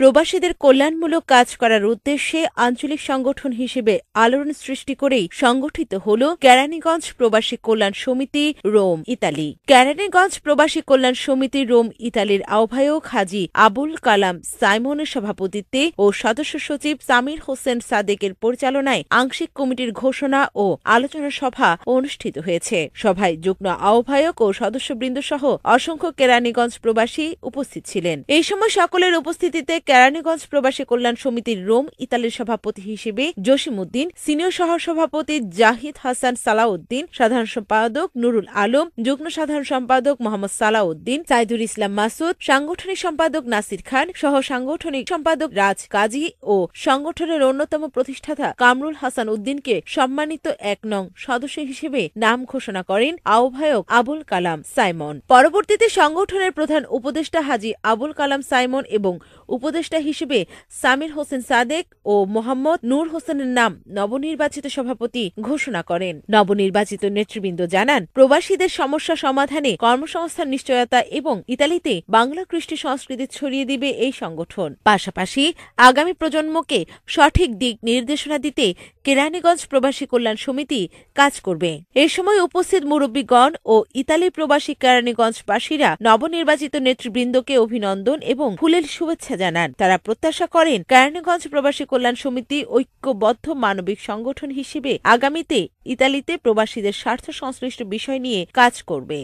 প্রবাসীদের কল্যাণমূলক কাজ করার উদ্দেশ্যে আঞ্চলিক সংগঠন হিসেবে আলোড়ন সৃষ্টি করেই সংগঠিত হল কেরানীগঞ্জ প্রবাসী কল্যাণ সমিতি রোম ইতালি। কেরানীগঞ্জ প্রবাসী কল্যাণ সমিতি রোম ইতালির আহ্বায়ক হাজী আবুল কালাম সাইমনের সভাপতিত্বে ও সদস্য সচিব সামির হোসেন সাদেকের পরিচালনায় আংশিক কমিটির ঘোষণা ও আলোচনা সভা অনুষ্ঠিত হয়েছে। সভায় যুগ্ম আহ্বায়ক ও সদস্যবৃন্দ সহ অসংখ্য কেরানীগঞ্জ প্রবাসী উপস্থিত ছিলেন। এই সময় সকলের উপস্থিতিতে কেরানীগঞ্জ প্রবাসী কল্যাণ সমিতির রোম ইতালির সভাপতি হিসেবে জসিম উদ্দিন, সিনিয়র সহসভাপতি জাহিদ হাসান সালাউদ্দিন, সাধারণ সম্পাদক নুরুল আলম, যুগ্ম সাধারণ সম্পাদক মোহাম্মদ সালাউদ্দিন, সাইদুল ইসলাম মাসুদ, সাংগঠনিক সম্পাদক নাসির খান সহ সাংগঠনিক সম্পাদক রাজ কাজী ও সংগঠনের অন্যতম প্রতিষ্ঠাতা কামরুল হাসান উদ্দিনকে সম্মানিত ১ নং সদস্য হিসেবে নাম ঘোষণা করেন আহ্বায়ক আবুল কালাম সাইমন। পরবর্তীতে সংগঠনের প্রধান উপদেষ্টা হাজী আবুল কালাম সাইমন এবং উপদেষ্টা হিসেবে সামির হোসেন সাদেক ও মোহাম্মদ নূর হোসেনের নাম নবনির্বাচিত সভাপতি ঘোষণা করেন। নবনির্বাচিত নেতৃবৃন্দ জানান, প্রবাসীদের সমস্যা সমাধানে কর্মসংস্থান নিশ্চয়তা এবং ইতালিতে বাংলা কৃষ্টি সংস্কৃতি ছড়িয়ে দিবে এই সংগঠন। পাশাপাশি আগামী প্রজন্মকে সঠিক দিক নির্দেশনা দিতে কেরানীগঞ্জ প্রবাসী কল্যাণ সমিতি কাজ করবে। এ সময় উপস্থিত মুরব্বীগণ ও ইতালি প্রবাসী কেরানীগঞ্জবাসীরা নবনির্বাচিত নেতৃবৃন্দকে অভিনন্দন এবং ফুলেল শুভেচ্ছা জানান। তারা প্রত্যাশা করেন কেরানীগঞ্জ প্রবাসী কল্যাণ সমিতি ঐক্যবদ্ধ মানবিক সংগঠন হিসেবে আগামীতে ইতালিতে প্রবাসীদের স্বার্থ সংশ্লিষ্ট বিষয় নিয়ে কাজ করবে।